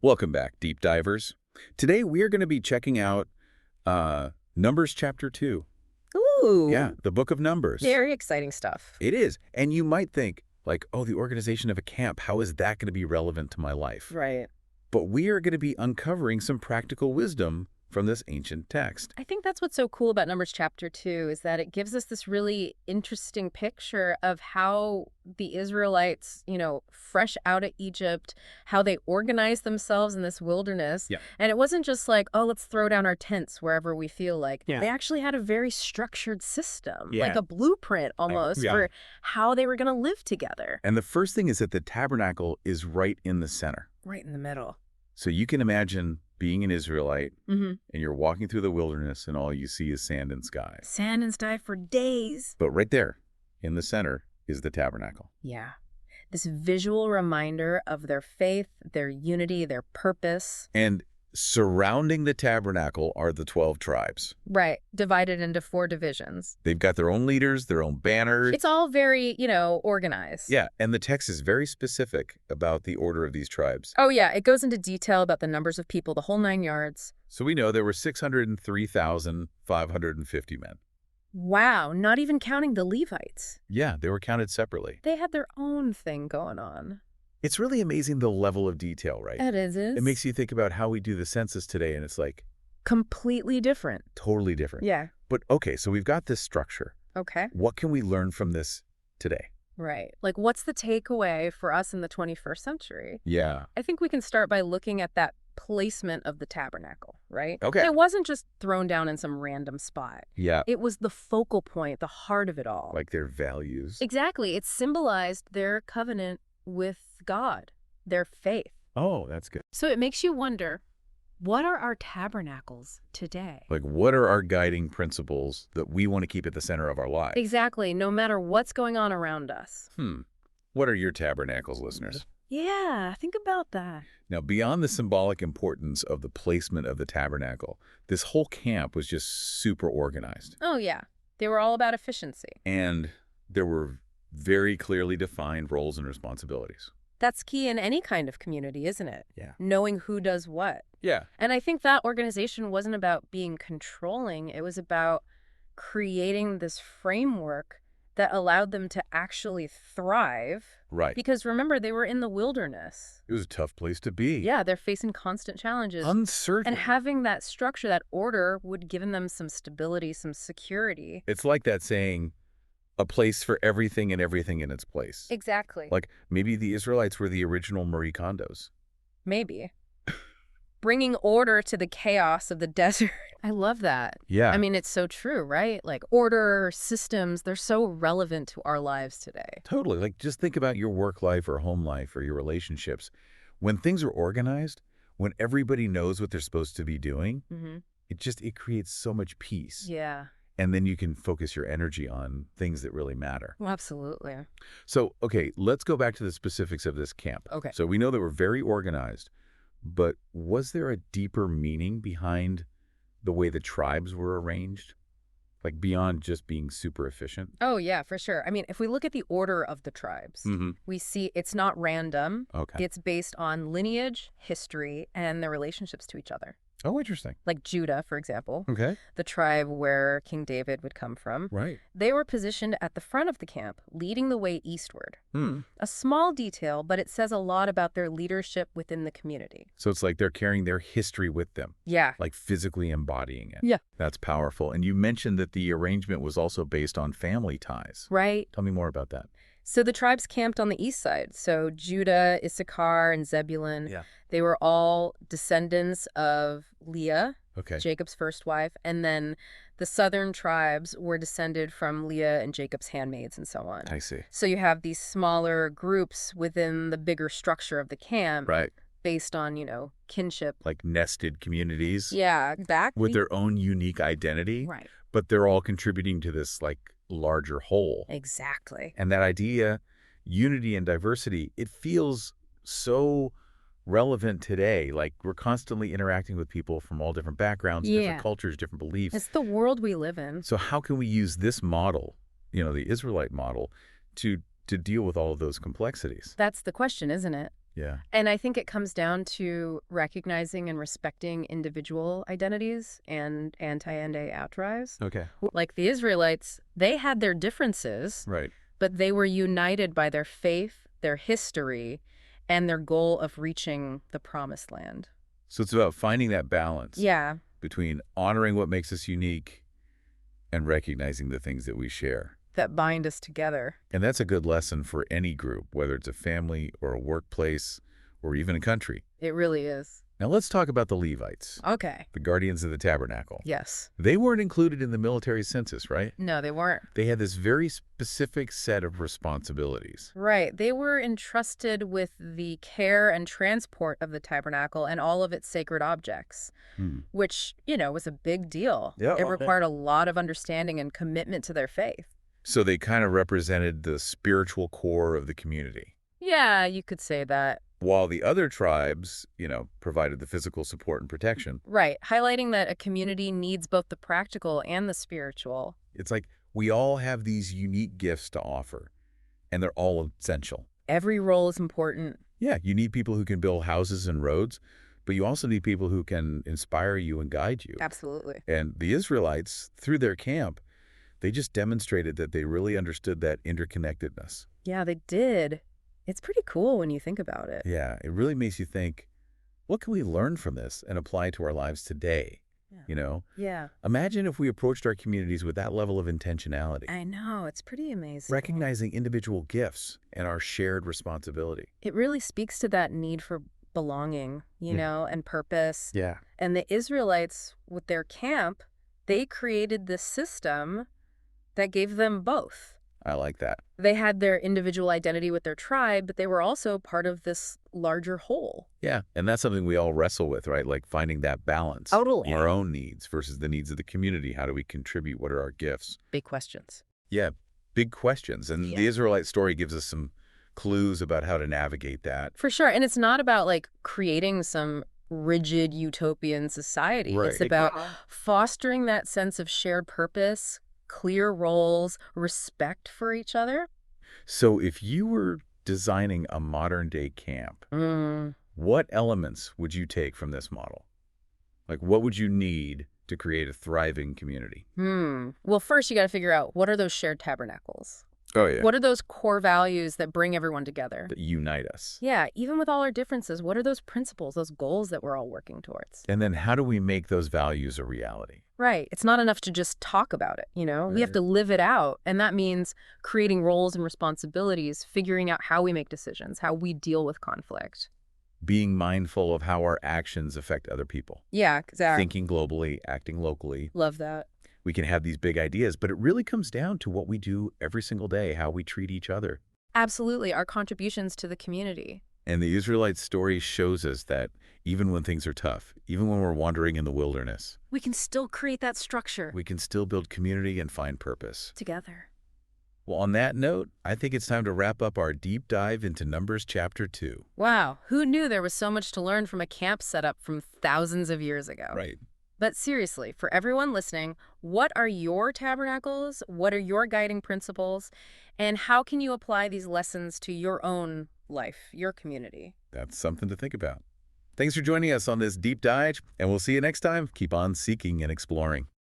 Welcome back, deep divers. Today we are going to be checking out Numbers chapter 2. Ooh, Yeah, the book of Numbers. very exciting stuff. It is. And you might think, like, oh, the organization of a camp, how is that going to be relevant to my life? Right. But we are going to be uncovering some practical wisdom from this ancient text. I think that's what's so cool about Numbers chapter 2 is that it gives us this really interesting picture of how the Israelites, fresh out of Egypt, how they organized themselves in this wilderness. Yeah. And it wasn't just like, oh, let's throw down our tents wherever we feel like. Yeah. They actually had a very structured system, Yeah. like a blueprint almost yeah. for how they were going to live together. And the first thing is that the tabernacle is right in the center. Right in the middle. So you can imagine being an Israelite Mm-hmm. and you're walking through the wilderness and all you see is sand and sky. Sand and sky for days. But right there in the center is the tabernacle. Yeah. This visual reminder of their faith, their unity, their purpose. And surrounding the tabernacle are the 12 tribes. Right. Divided into 4 divisions. They've got their own leaders, their own banners. It's all very, organized. Yeah, and the text is very specific about the order of these tribes. Oh, yeah. It goes into detail about the numbers of people, the whole 9 yards. So we know there were 603,550 men. Wow. Not even counting the Levites. Yeah, they were counted separately. They had their own thing going on. It's really amazing the level of detail, right? It is. It makes you think about how we do the census today, and it's like completely different. totally different. Yeah. But okay, so we've got this structure. Okay. What can we learn from this today? Right. Like, what's the takeaway for us in the 21st century? Yeah. I think we can start by looking at that placement of the tabernacle, right? Okay. It wasn't just thrown down in some random spot. Yeah, It was the focal point, the heart of it all. like their values. Exactly. It symbolized their covenant with God, their faith. Oh, that's good. So it makes you wonder, what are our tabernacles today? Like, what are our guiding principles that we want to keep at the center of our lives? Exactly. No matter what's going on around us. What are your tabernacles, listeners? Yeah, think about that. Now, beyond the symbolic importance of the placement of the tabernacle, this whole camp was just super organized. Oh, yeah. They were all about efficiency. And there were very clearly defined roles and responsibilities. That's key in any kind of community, isn't it? Yeah. Knowing who does what. Yeah. And I think that organization wasn't about being controlling. It was about creating this framework that allowed them to actually thrive. Right. Because remember, they were in the wilderness. It was a tough place to be. Yeah, they're facing constant challenges. Uncertain. And having that structure, that order, would give them some stability, some security. It's like that saying, a place for everything and everything in its place. Exactly. Like, maybe the Israelites were the original Marie Kondos. Maybe. Bringing order to the chaos of the desert. I love that. Yeah. I mean, it's so true, right? Like order, systems, they're so relevant to our lives today. Totally. Like, just think about your work life or home life or your relationships. When things are organized, when everybody knows what they're supposed to be doing, it creates so much peace. Yeah. And then you can focus your energy on things that really matter. Well, absolutely. So, okay, let's go back to the specifics of this camp. Okay. So we know they were very organized, but was there a deeper meaning behind the way the tribes were arranged? Like beyond just being super efficient? Oh, yeah, for sure. I mean, if we look at the order of the tribes, we see it's not random. Okay. It's based on lineage, history, and their relationships to each other. Oh, interesting. Like Judah, for example, Okay. the tribe where King David would come from. Right. They were positioned at the front of the camp, leading the way eastward. A small detail, but it says a lot about their leadership within the community. So it's like they're carrying their history with them, Yeah. like physically embodying it. Yeah. That's powerful. And you mentioned that the arrangement was also based on family ties. Right. Tell me more about that. So the tribes camped on the east side. So Judah, Issachar, and Zebulun. Yeah. They were all descendants of Leah, Okay. Jacob's first wife. And then the southern tribes were descended from Leah and Jacob's handmaids and so on. I see. So you have these smaller groups within the bigger structure of the camp Right. based on, kinship. Like nested communities. Yeah, With their own unique identity. Right. But they're all contributing to this like larger whole. Exactly. And that idea, unity and diversity, it feels so relevant today. Like we're constantly interacting with people from all different backgrounds, Yeah. different cultures, different beliefs. It's the world we live in. So how can we use this model, the Israelite model, to deal with all of those complexities? That's the question, isn't it? Yeah. And I think it comes down to recognizing and respecting individual identities and anti-outdrives. Okay. Like the Israelites, they had their differences, Right. but they were united by their faith, their history, and their goal of reaching the promised land. So it's about finding that balance Yeah, between honoring what makes us unique and recognizing the things that we share. that bind us together. And that's a good lesson for any group, whether it's a family or a workplace or even a country. It really is. Now let's talk about the Levites, Okay. the guardians of the tabernacle. Yes. They weren't included in the military census, right? No, they weren't. They had this very specific set of responsibilities. Right. They were entrusted with the care and transport of the tabernacle and all of its sacred objects, which, was a big deal. Yeah. It required a lot of understanding and commitment to their faith. So they kind of represented the spiritual core of the community. Yeah, you could say that. While the other tribes, provided the physical support and protection. Right. Highlighting that a community needs both the practical and the spiritual. It's like we all have these unique gifts to offer, and they're all essential. Every role is important. Yeah, you need people who can build houses and roads, but you also need people who can inspire you and guide you. Absolutely. And the Israelites, through their camp, they just demonstrated that they really understood that interconnectedness. Yeah, they did. It's pretty cool when you think about it. Yeah, it really makes you think, what can we learn from this and apply to our lives today? Yeah. Yeah. Imagine if we approached our communities with that level of intentionality, I know. It's pretty amazing. recognizing individual gifts and our shared responsibility. It really speaks to that need for belonging, and purpose. Yeah. And the Israelites, with their camp, they created this system that gave them both. I like that. They had their individual identity with their tribe, but they were also part of this larger whole. Yeah, and that's something we all wrestle with, right? Like finding that balance. Totally. Our own needs versus the needs of the community. How do we contribute? What are our gifts? Big questions. Yeah, big questions. And the Israelite story gives us some clues about how to navigate that. For sure. And it's not about creating some rigid utopian society. Right. It's about fostering that sense of shared purpose, clear roles, respect for each other. So if you were designing a modern-day camp, what elements would you take from this model? Like, what would you need to create a thriving community? Well, first you got to figure out, what are those shared tabernacles? Oh, yeah. What are those core values that bring everyone together? That unite us. Yeah, even with all our differences, what are those principles, those goals that we're all working towards? And then how do we make those values a reality? Right. It's not enough to just talk about it, We have to live it out. And that means creating roles and responsibilities, figuring out how we make decisions, how we deal with conflict. Being mindful of how our actions affect other people. Yeah, exactly. Thinking globally, acting locally. Love that. We can have these big ideas, but it really comes down to what we do every single day, how we treat each other. Absolutely. Our contributions to the community. And the Israelite story shows us that even when things are tough, even when we're wandering in the wilderness, we can still create that structure. we can still build community and find purpose. Together. Well, on that note, I think it's time to wrap up our deep dive into Numbers chapter 2. Wow. Who knew there was so much to learn from a camp setup from thousands of years ago? Right. But seriously, for everyone listening, what are your tabernacles? What are your guiding principles? And how can you apply these lessons to your own life, your community? That's something to think about. Thanks for joining us on this deep dive, and we'll see you next time. Keep on seeking and exploring.